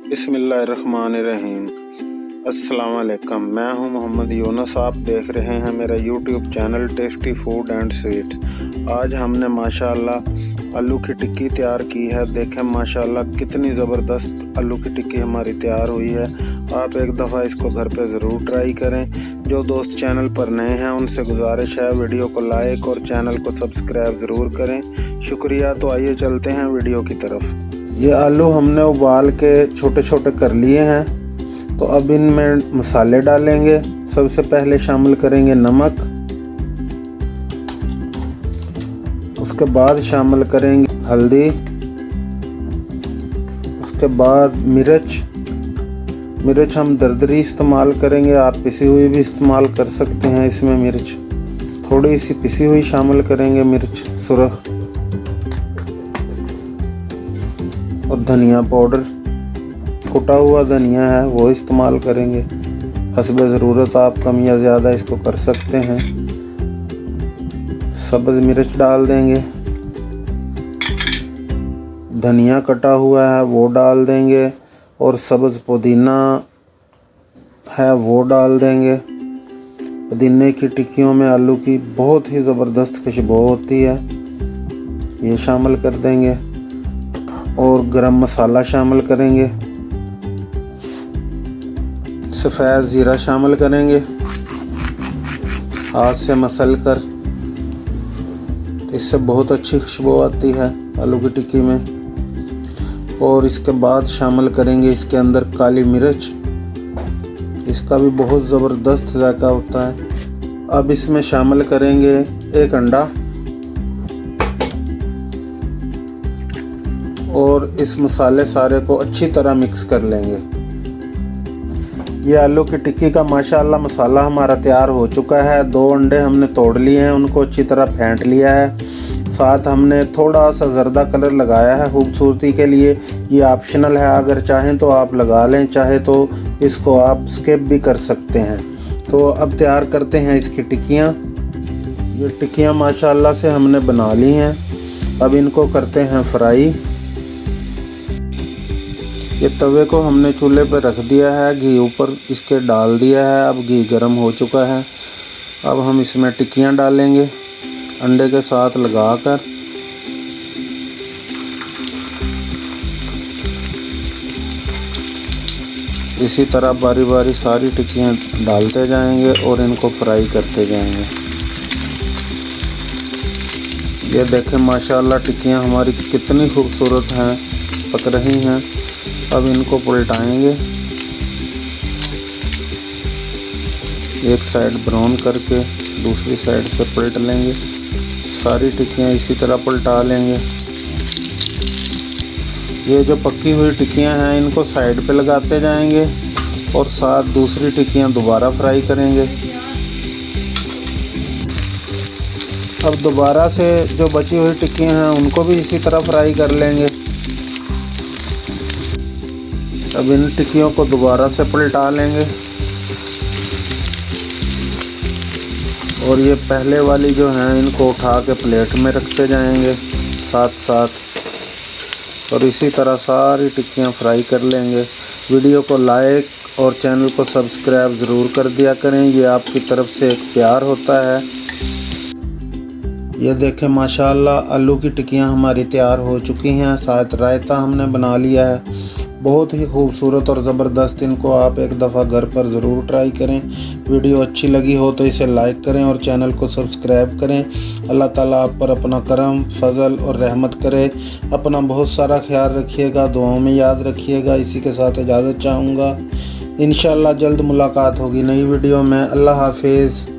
बिस्मिल्लाहिर्रहमानिर्रहीम। अस्सलाम वालेकुम। मैं हूं मोहम्मद यूनुस। आप देख रहे हैं मेरा YouTube channel tasty food and sweet. आज हमने माशाल्लाह आलू की टिक्की तैयार की है। देखें माशाल्लाह कितनी ज़बरदस्त आलू की टिक्की हमारी तैयार हुई है। आप एक दफ़ा इसको घर पे ज़रूर ट्राई करें। जो दोस्त चैनल पर नए हैं उनसे गुजारिश है वीडियो को लाइक और चैनल को सब्सक्राइब ज़रूर करें। शुक्रिया। तो आइए चलते हैं वीडियो की तरफ। ये आलू हमने उबाल के छोटे छोटे कर लिए हैं। तो अब इनमें मसाले डालेंगे। सबसे पहले शामिल करेंगे नमक, उसके बाद शामिल करेंगे हल्दी, उसके बाद मिर्च हम दरदरी इस्तेमाल करेंगे। आप पिसी हुई भी इस्तेमाल कर सकते हैं। इसमें मिर्च थोड़ी सी पिसी हुई शामिल करेंगे, मिर्च सुरख, और धनिया पाउडर, कुटा हुआ धनिया है वो इस्तेमाल करेंगे। हस्बे ज़रूरत आप कम या ज़्यादा इसको कर सकते हैं। सब्ज़ मिर्च डाल देंगे, धनिया कटा हुआ है वो डाल देंगे, और सब्ज़ पुदीना है वो डाल देंगे। पुदीने की टिक्कियों में आलू की बहुत ही ज़बरदस्त खुशबू होती है, ये शामिल कर देंगे। और गरम मसाला शामिल करेंगे, सफ़ेद ज़ीरा शामिल करेंगे हाथ से मसल कर। इससे बहुत अच्छी खुशबू आती है आलू की टिक्की में। और इसके बाद शामिल करेंगे इसके अंदर काली मिर्च, इसका भी बहुत ज़बरदस्त जायका होता है। अब इसमें शामिल करेंगे एक अंडा, और इस मसाले सारे को अच्छी तरह मिक्स कर लेंगे। ये आलू की टिक्की का माशाल्लाह मसाला हमारा तैयार हो चुका है। 2 अंडे हमने तोड़ लिए हैं, उनको अच्छी तरह फेंट लिया है। साथ हमने थोड़ा सा जर्दा कलर लगाया है खूबसूरती के लिए। ये ऑप्शनल है, अगर चाहें तो आप लगा लें, चाहे तो इसको आप स्किप भी कर सकते हैं। तो अब तैयार करते हैं इसकी टिक्कियाँ। ये टिक्कियाँ माशाल्लाह से हमने बना ली हैं। अब इनको करते हैं फ्राई। ये तवे को हमने चूल्हे पर रख दिया है, घी ऊपर इसके डाल दिया है। अब घी गर्म हो चुका है। अब हम इसमें टिक्कियाँ डालेंगे अंडे के साथ लगाकर। इसी तरह बारी बारी सारी टिक्कियाँ डालते जाएंगे और इनको फ्राई करते जाएंगे। ये देखें माशाल्लाह टिक्कियाँ हमारी कितनी खूबसूरत हैं, पक रही हैं। अब इनको पलटाएंगे, एक साइड ब्राउन करके दूसरी साइड से पलट लेंगे। सारी टिक्कियाँ इसी तरह पलटा लेंगे। ये जो पक्की हुई टिक्कियाँ हैं इनको साइड पे लगाते जाएंगे और साथ दूसरी टिक्कियाँ दोबारा फ्राई करेंगे। अब दोबारा से जो बची हुई टिक्कियाँ हैं उनको भी इसी तरह फ्राई कर लेंगे। अब इन टिक्कियों को दोबारा से पलटा लेंगे, और ये पहले वाली जो हैं इनको उठा के प्लेट में रखते जाएंगे साथ साथ, और इसी तरह सारी टिक्कियाँ फ्राई कर लेंगे। वीडियो को लाइक और चैनल को सब्सक्राइब ज़रूर कर दिया करें, ये आपकी तरफ से एक प्यार होता है। ये देखें माशाल्लाह आलू की टिक्कियाँ हमारी तैयार हो चुकी हैं। साथ रायता हमने बना लिया है, बहुत ही खूबसूरत और ज़बरदस्त। इनको आप एक दफ़ा घर पर ज़रूर ट्राई करें। वीडियो अच्छी लगी हो तो इसे लाइक करें और चैनल को सब्सक्राइब करें। अल्लाह ताला आप पर अपना करम, फजल और रहमत करे। अपना बहुत सारा ख्याल रखिएगा, दुआओं में याद रखिएगा। इसी के साथ इजाज़त चाहूँगा। इंशाअल्लाह जल्द मुलाकात होगी नई वीडियो में। अल्लाह हाफिज़।